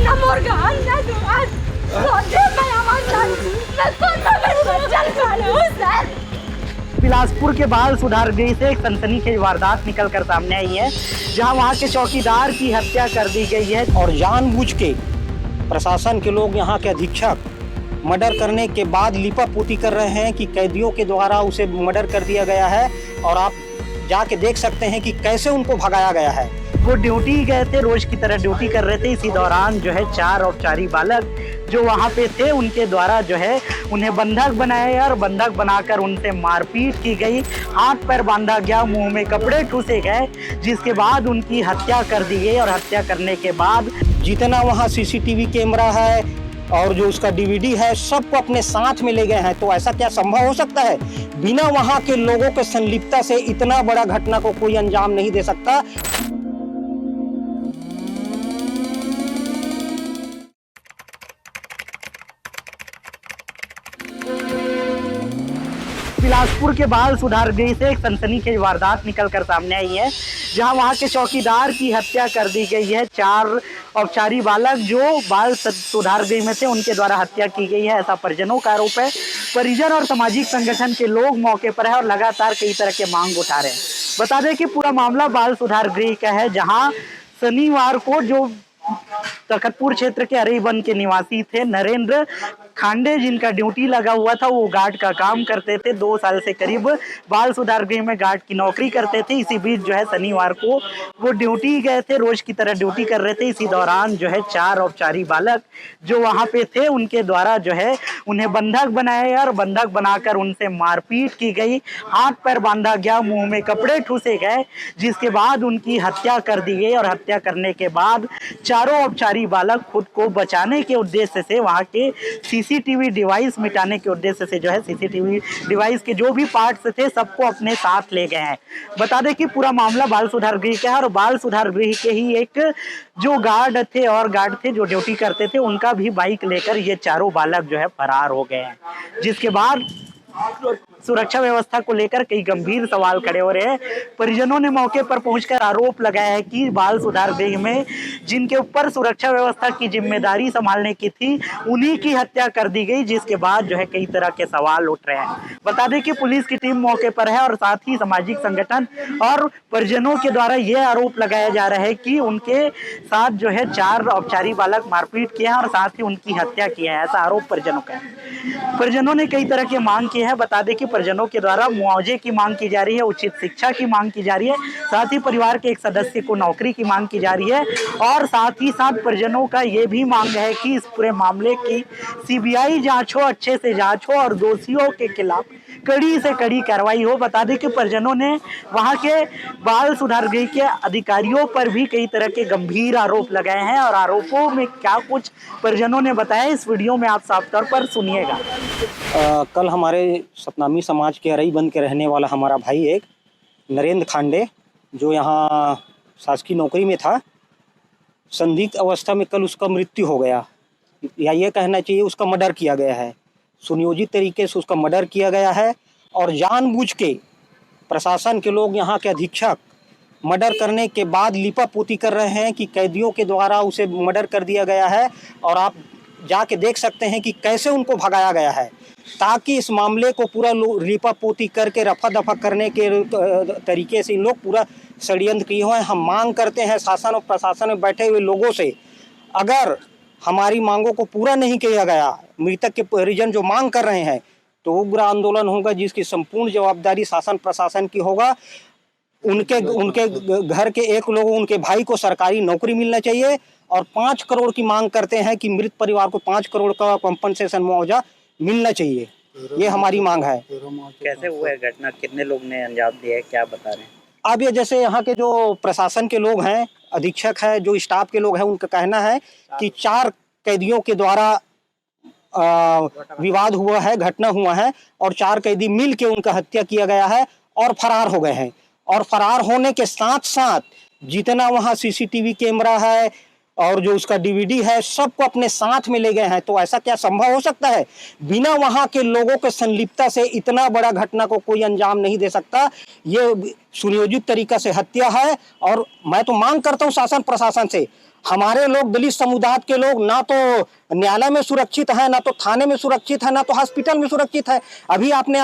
अन्ना मुर्गा अन्ना दुकान मैं আমার जान मैं तो चल पालो सर। बिलासपुर के बाल सुधार गृह से एक सनसनीखेज वारदात निकलकर सामने आई है, जहां वहां के चौकीदार की हत्या कर दी गई है और जानबूझ के प्रशासन के लोग यहाँ के अधीक्षक मर्डर करने के बाद लीपापोती कर रहे हैं कि कैदियों के द्वारा उसे मर्डर कर दिया गया है। और आप जाके देख सकते हैं कि कैसे उनको भगाया गया है। वो ड्यूटी गए थे, रोज की तरह ड्यूटी कर रहे थे। इसी दौरान जो है 4 औपचारिक बालक जो वहाँ पे थे उनके द्वारा जो है उन्हें बंधक बनाया और बंधक बनाकर उनसे मारपीट की गई, हाथ पैर बांधा गया, मुंह में कपड़े ठूसे गए, जिसके बाद उनकी हत्या कर दी गई। और हत्या करने के बाद जितना वहाँ सीसीटीवी कैमरा है और जो उसका डीवीडी है सबको अपने साथ में ले गए हैं। तो ऐसा क्या संभव हो सकता है? बिना वहाँ के लोगों के संलिप्तता से इतना बड़ा घटना को कोई अंजाम नहीं दे सकता। बिलासपुर के बाल सुधार गृह से एक सनसनीखेज वारदात निकलकर सामने आई है, जहां वहां के चौकीदार की हत्या कर दी गई है। 4 औपचारिक बालक जो बाल सुधार गृह में थे उनके द्वारा हत्या की गई है, ऐसा परिजनों का आरोप है। परिजन और सामाजिक संगठन के लोग मौके पर है और लगातार कई तरह के मांग उठा रहे हैं। बता दें कि पूरा मामला बाल सुधार गृह का है, जहाँ शनिवार को जो तखतपुर क्षेत्र के अरेबन के निवासी थे नरेंद्र खांडे, जिनका ड्यूटी लगा हुआ था, वो गार्ड का काम करते थे। 2 साल से करीब बाल सुधार गृह में गार्ड की नौकरी करते थे। इसी बीच जो है शनिवार को वो ड्यूटी गए थे, रोज की तरह ड्यूटी कर रहे थे। इसी दौरान जो है 4 औपचारिक बालक जो वहाँ पे थे उनके द्वारा जो है उन्हें बंधक बनाया और बंधक बनाकर उनसे मारपीट की गई, हाथ पैर बांधा गया, मुंह में कपड़े ठूसे गए, जिसके बाद उनकी हत्या कर दी गई। और हत्या करने के बाद चारों औपचारिक बालक खुद को बचाने के उद्देश्य से वहां के सीसीटीवी डिवाइस मिटाने के उद्देश्य से जो है सीसीटीवी डिवाइस के जो भी पार्ट्स थे सबको अपने साथ ले गए हैं। बता दें कि पूरा मामला बाल सुधार गृह का है और बाल सुधार गृह के ही एक जो गार्ड थे जो ड्यूटी करते थे, उनका भी बाइक लेकर ये चारों बालक जो है फरार हो गए हैं, जिसके बाद सुरक्षा व्यवस्था को लेकर कई गंभीर सवाल खड़े हो रहे हैं। परिजनों ने मौके पर पहुंचकर आरोप लगाया है कि बाल सुधार गृह में जिनके ऊपर सुरक्षा व्यवस्था की जिम्मेदारी संभालने की थी उन्हीं की हत्या कर दी गई, जिसके बाद जो है कई तरह के सवाल उठ रहे हैं। बता दें कि पुलिस की टीम मौके पर है और साथ ही सामाजिक संगठन और परिजनों के द्वारा यह आरोप लगाया जा रहा है कि उनके साथ जो है 4 औपचारिक बालक मारपीट किए हैं और साथ ही उनकी हत्या की है, ऐसा आरोप परिजनों का है। परिजनों ने कई तरह की मांग की है। बता दें कि परिजनों के द्वारा मुआवजे की मांग की जा रही है, उचित शिक्षा की मांग की जा रही है, साथ ही परिवार के एक सदस्य को नौकरी की मांग की जा रही है। और साथ ही साथ परिजनों का ये भी मांग है कि इस पूरे मामले की सीबीआई जांच हो, अच्छे से जांच हो और दोषियों के खिलाफ कड़ी से कड़ी कार्रवाई हो। बता दें कि परिजनों ने वहां के बाल सुधार गृह के अधिकारियों पर भी कई तरह के गंभीर आरोप लगाए हैं और आरोपों में क्या कुछ परिजनों ने बताया इस वीडियो में आप साफ तौर पर सुनिएगा। कल हमारे सतनामी समाज के अरईबंद के रहने वाला हमारा भाई एक नरेंद्र खांडे जो यहाँ शासकीय नौकरी में था, संदिग्ध अवस्था में कल उसका मृत्यु हो गया, या ये कहना चाहिए उसका मर्डर किया गया है। सुनियोजित तरीके से उसका मर्डर किया गया है और जानबूझ के प्रशासन के लोग यहाँ के अधीक्षक मर्डर करने के बाद लीपापोती कर रहे हैं कि कैदियों के द्वारा उसे मर्डर कर दिया गया है। और आप जाके देख सकते हैं कि कैसे उनको भगाया गया है, ताकि इस मामले को पूरा लीपापोती करके रफा दफा करने के तरीके से इन लोग पूरा षड्यंत्र किए हुए हैं। हम मांग करते हैं शासन और प्रशासन में बैठे हुए लोगों से, अगर हमारी मांगों को पूरा नहीं किया गया, मृतक के परिजन जो मांग कर रहे हैं, तो उग्र आंदोलन होगा जिसकी संपूर्ण जवाबदारी शासन प्रशासन की होगा। उनके घर के एक लोग, उनके भाई को सरकारी नौकरी मिलना चाहिए और 5 करोड़ की मांग करते हैं कि मृत परिवार को 5 करोड़ का कंपनसेशन मुआवजा मिलना चाहिए। ये हमारी मांग है। कैसे हुआ है घटना, कितने लोग ने अंजाम दिया है, क्या बता रहे हैं? अब ये जैसे यहाँ के जो प्रशासन के लोग हैं, अधीक्षक है, जो स्टाफ के लोग हैं, उनका कहना है कि 4 कैदियों के द्वारा विवाद हुआ है, घटना हुआ है और 4 कैदी मिल के उनका हत्या किया गया है और फरार हो गए हैं। और फरार होने के साथ साथ जितना वहाँ सीसीटीवी कैमरा है और जो उसका डीवीडी है सबको अपने साथ में ले गए हैं। तो ऐसा क्या संभव हो सकता है? बिना वहाँ के लोगों के संलिप्तता से इतना बड़ा घटना को कोई अंजाम नहीं दे सकता। ये सुनियोजित तरीका से हत्या है और मैं तो मांग करता हूँ शासन प्रशासन से, हमारे लोग दलित समुदाय के लोग ना तो न्यायालय में सुरक्षित है, ना तो थाने में सुरक्षित है, ना तो हॉस्पिटल में सुरक्षित है। अभी आपने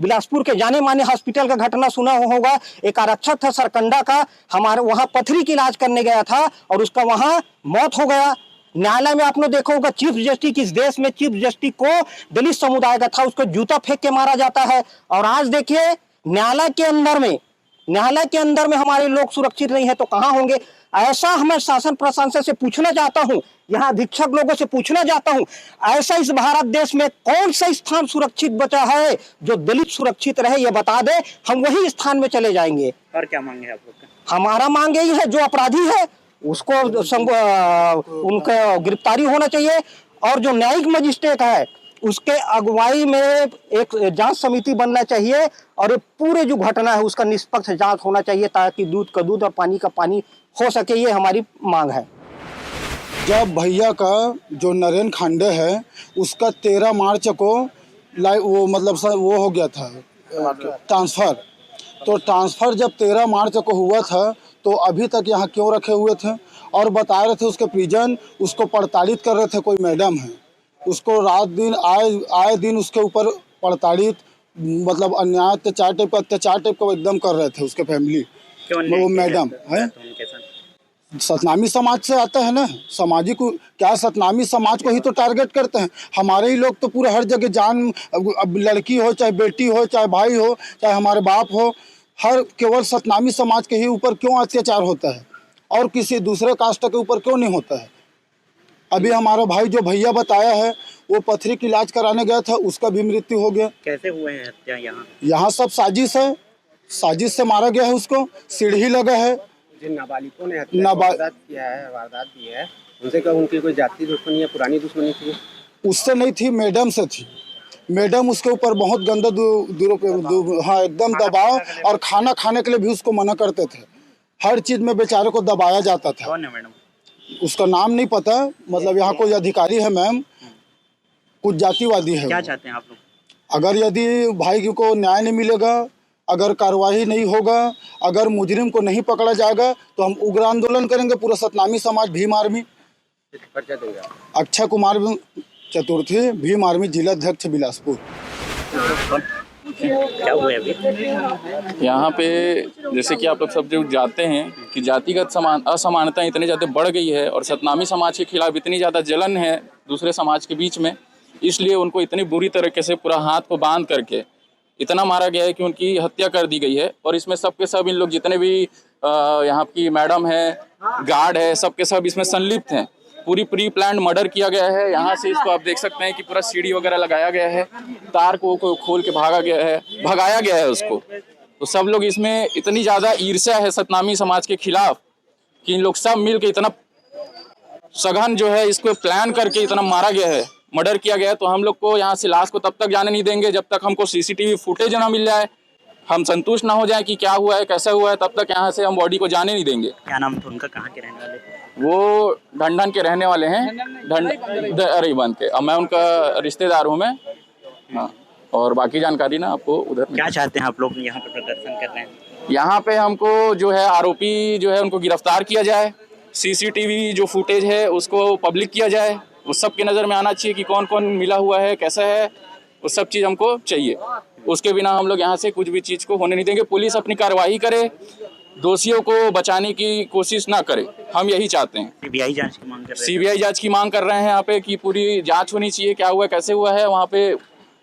बिलासपुर के जाने माने हॉस्पिटल का घटना सुना होगा। एक आरक्षक था सरकंडा का, हमारे वहां पथरी की इलाज करने गया था और उसका वहां मौत हो गया। न्यायालय में आपने देखा होगा, चीफ जस्टिस इस देश में चीफ जस्टिस को दलित समुदाय का था, उसको जूता फेंक के मारा जाता है। और आज देखिए न्यायालय के अंदर में हमारे लोग सुरक्षित नहीं है तो कहां होंगे। ऐसा मैं शासन प्रशासन से पूछना चाहता हूं, यहाँ अधीक्षक लोगों से पूछना चाहता हूं, ऐसा इस भारत देश में कौन सा स्थान सुरक्षित बचा है जो दलित सुरक्षित रहे, ये बता दे, हम वही स्थान में चले जाएंगे। और क्या मांग है आप लोग का? हमारा मांग यही है, जो अपराधी है उसको उनका गिरफ्तारी होना चाहिए और जो न्यायिक मजिस्ट्रेट है उसके अगुवाई में एक जांच समिति बनना चाहिए और पूरे जो घटना है उसका निष्पक्ष जांच होना चाहिए ताकि दूध का दूध और पानी का पानी हो सके। ये हमारी मांग है। जब भैया का जो नरेंद्र खांडे है उसका 13 मार्च को वो मतलब वो हो गया था ट्रांसफ़र, तो ट्रांसफ़र जब 13 मार्च को हुआ था तो अभी तक यहाँ क्यों रखे हुए थे और बता रहे थे उसके परिजन उसको प्रताड़ित कर रहे थे। कोई मैडम है उसको रात दिन आए दिन उसके ऊपर प्रताड़ित मतलब अन्याय अत्याचार टाइप का एकदम कर रहे थे उसके फैमिली। वो मैडम है सतनामी समाज से आता है ना, सामाजिक क्या सतनामी समाज को ही तो टारगेट करते हैं। हमारे ही लोग तो पूरे हर जगह जान, अब लड़की हो चाहे बेटी हो चाहे भाई हो चाहे हमारे बाप हो, हर केवल सतनामी समाज के ही ऊपर क्यों अत्याचार होता है और किसी दूसरे कास्ट के ऊपर क्यों नहीं होता है। अभी हमारा भाई जो भैया बताया है वो पथरी की इलाज कराने गया था, उसका भी मृत्यु हो गया। कैसे हुए हैं हत्या? यहाँ सब साजिश है, साजिश से मारा गया है उसको, सीढ़ी लगा है। जिन नाबालिगों ने वारदात की है उनसे क्या उनकी कोई जाति दुश्मनी या पुरानी दुश्मनी थी? उससे नहीं थी, मैडम से थी। मैडम उसके ऊपर बहुत गंदा हाँ एकदम दबाव और खाना खाने के लिए भी उसको मना करते थे। हर चीज में बेचारे को दबाया जाता था। कौन है मैडम? उसका नाम नहीं पता, मतलब यहाँ कोई अधिकारी है मैम, कुछ जातिवादी है। क्या चाहते हैं आप लोग? अगर यदि भाई को न्याय नहीं मिलेगा, अगर कार्रवाई नहीं होगा, अगर मुजरिम को नहीं पकड़ा जाएगा तो हम उग्र आंदोलन करेंगे। पूरा सतनामी समाज भीम आर्मी, अक्षय कुमार चतुर्थी, भीम आर्मी जिलाध्यक्ष बिलासपुर। क्या हुआ अभी यहाँ पे? जैसे कि आप लोग सब जो जानते हैं कि जातिगत असमानता इतनी ज़्यादा बढ़ गई है और सतनामी समाज के खिलाफ इतनी ज़्यादा जलन है दूसरे समाज के बीच में, इसलिए उनको इतनी बुरी तरीके से पूरा हाथ को बांध करके इतना मारा गया है कि उनकी हत्या कर दी गई है। और इसमें सबके सब इन लोग जितने भी यहाँ की मैडम है, गार्ड है, सबके सब इसमें संलिप्त हैं। पूरी प्री प्लान मर्डर किया गया है। यहाँ से इसको आप देख सकते हैं कि पूरा सीढ़ी वगैरह लगाया गया है, तार को खोल के भगाया गया है उसको। तो सब लोग इसमें इतनी ज़्यादा ईर्ष्या है सतनामी समाज के खिलाफ कि इन लोग सब मिल के इतना सघन जो है इसको प्लान करके इतना मारा गया है, मर्डर किया गया है। तो हम लोग को यहाँ से लाश को तब तक जाने नहीं देंगे जब तक हमको सीसीटीवी फुटेज ना मिल जाए, हम संतुष्ट ना हो जाए कि क्या हुआ है कैसा हुआ है, तब तक यहाँ से हम बॉडी को जाने नहीं देंगे। क्या नाम था उनका? कहाँ के रहने वाले थे? वो ढंढन के रहने वाले हैं, अरीबंद के। अब मैं उनका रिश्तेदार हूँ मैं। हाँ, और बाकी जानकारी ना आपको उधर। क्या चाहते हैं आप लोग यहाँ पे प्रदर्शन कर रहे हैं? यहाँ पे हमको जो है आरोपी जो है उनको गिरफ्तार किया जाए, सीसीटीवी जो फुटेज है उसको पब्लिक किया जाए, उस सब की नज़र में आना चाहिए कि कौन कौन मिला हुआ है, कैसा है, उस सब चीज़ हमको चाहिए। उसके बिना हम लोग यहाँ से कुछ भी चीज़ को होने नहीं देंगे। पुलिस अपनी कार्रवाई करे, दोषियों को बचाने की कोशिश ना करे, हम यही चाहते हैं। सीबीआई जांच की मांग कर रहे हैं? सीबीआई जांच की मांग कर रहे हैं यहाँ पे कि पूरी जांच होनी चाहिए, क्या हुआ कैसे हुआ है। वहाँ पे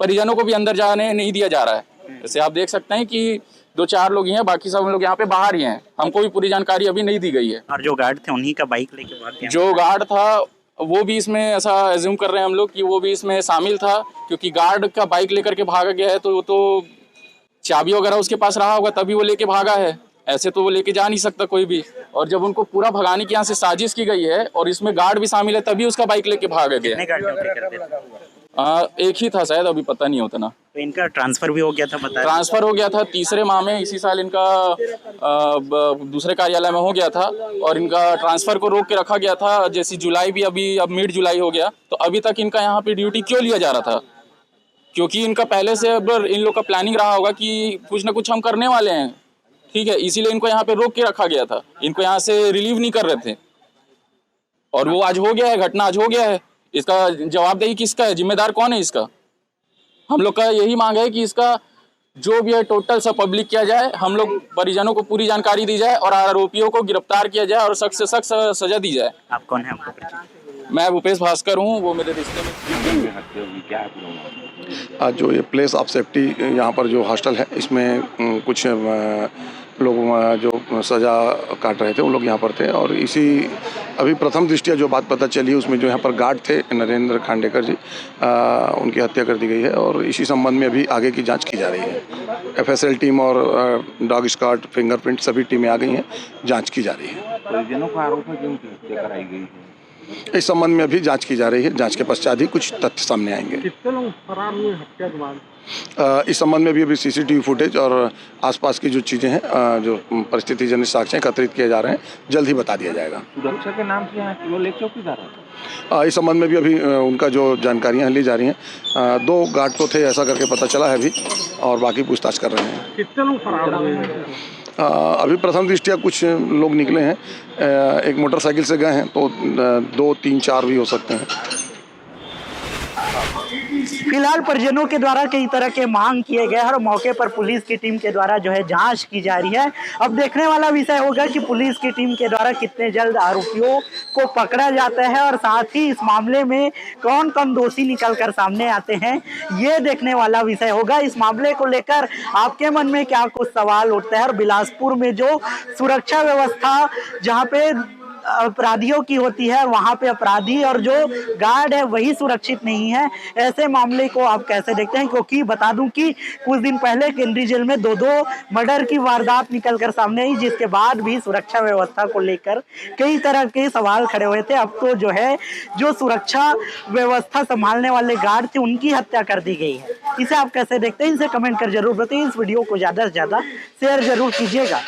परिजनों को भी अंदर जाने नहीं दिया जा रहा है। जैसे आप देख सकते हैं कि 2-4 लोग ही हैं, बाकी सब लोग यहाँ पे बाहर ही हैं। हमको भी पूरी जानकारी अभी नहीं दी गई है। और जो गार्ड थे उन्हीं का बाइक लेके भाग गए? जो गार्ड था वो भी इसमें ऐसा एज्यूम कर रहे हैं हम लोग कि वो भी इसमें शामिल था, क्योंकि गार्ड का बाइक लेकर के भागा गया है तो वो तो चाबी वगैरह उसके पास रहा होगा तभी वो लेके भागा है, ऐसे तो वो लेके जा नहीं सकता कोई भी। और जब उनको पूरा भगाने की यहाँ से साजिश की गई है और इसमें गार्ड भी शामिल है तभी उसका बाइक लेके भागा गया। एक ही था शायद, अभी पता नहीं होता ना। तो इनका ट्रांसफर भी हो गया था, बताया? ट्रांसफर हो गया था, तीसरे माह में इसी साल इनका दूसरे कार्यालय में हो गया था और इनका ट्रांसफर को रोक के रखा गया था। जैसी जुलाई भी अभी अब मिड जुलाई हो गया तो अभी तक इनका यहाँ पे ड्यूटी क्यों लिया जा रहा था? क्योंकि इनका पहले से अब इन लोग का प्लानिंग रहा होगा कि कुछ ना कुछ हम करने वाले हैं, ठीक है, इसीलिए इनको यहाँ पे रोक के रखा गया था। इनको यहाँ से रिलीव नहीं कर रहे थे। और वो आज हो गया है, घटना आज हो गया है। इसका जवाबदेही किसका है, जिम्मेदार कौन है इसका? हम लोग का यही मांग है कि इसका जो भी है टोटल सब पब्लिक किया जाए, हम लोग परिजनों को पूरी जानकारी दी जाए और आरोपियों को गिरफ्तार किया जाए और सख्त से सख्त सजा दी जाए। आप कौन है, आपको परिचय? मैं भूपेश भास्कर हूँ, वो मेरे रिश्ते में। आज जो ये प्लेस ऑफ सेफ्टी यहाँ पर जो हॉस्टल है, इसमें कुछ लोग जो सज़ा काट रहे थे उन लोग यहाँ पर थे। और इसी अभी प्रथम दृष्टिया जो बात पता चली उसमें जो यहाँ पर गार्ड थे नरेंद्र खांडेकर जी, उनकी हत्या कर दी गई है। और इसी संबंध में अभी आगे की जांच की जा रही है। FSL टीम और डॉग स्क्वाड, फिंगरप्रिंट सभी टीमें आ गई हैं, जांच की जा रही है। परिजनों का आरोप है कि उनकी हत्या कराई गई है। इस संबंध में अभी जांच की जा रही है। जांच के पश्चात ही कुछ तथ्य सामने आएंगे। कितने लोग फरार हुए हत्या के बाद? इस संबंध में भी अभी CCTV फुटेज और आसपास की जो चीज़ें हैं, जो परिस्थिति जनित साक्ष्य एकत्रित किए जा रहे हैं, जल्द ही बता दिया जाएगा। सुरक्षा के नाम से यहाँ केवल एक चौकीदार है। इस संबंध में भी अभी उनका जो जानकारियाँ ली जा रही हैं। 2 गार्ड तो थे ऐसा करके पता चला है अभी, और बाकी पूछताछ कर रहे हैं। कितने लोग फरार हुए हैं? अभी प्रथम दृष्टिया कुछ लोग निकले हैं। एक मोटरसाइकिल से गए हैं, तो 2, 3, 4 भी हो सकते हैं। फिलहाल परिजनों के द्वारा कई तरह के मांग किए गए हैं और मौके पर पुलिस की टीम के द्वारा जो है जांच की जा रही है। अब देखने वाला विषय होगा कि पुलिस की टीम के द्वारा कितने जल्द आरोपियों को पकड़ा जाता है और साथ ही इस मामले में कौन कौन दोषी निकलकर सामने आते हैं, ये देखने वाला विषय होगा। इस मामले को लेकर आपके मन में क्या कुछ सवाल उठते हैं? और बिलासपुर में जो सुरक्षा व्यवस्था जहाँ पे अपराधियों की होती है, वहां पे अपराधी और जो गार्ड है वही सुरक्षित नहीं है, ऐसे मामले को आप कैसे देखते हैं? क्योंकि बता दूं कि कुछ दिन पहले केंद्रीय जेल में 2 मर्डर की वारदात निकलकर सामने आई, जिसके बाद भी सुरक्षा व्यवस्था को लेकर कई तरह के सवाल खड़े हुए थे। अब तो जो है जो सुरक्षा व्यवस्था संभालने वाले गार्ड थे उनकी हत्या कर दी गई है। इसे आप कैसे देखते हैं? इसे कमेंट कर जरूर बताइए। इस वीडियो को ज्यादा से ज्यादा शेयर जरूर कीजिएगा।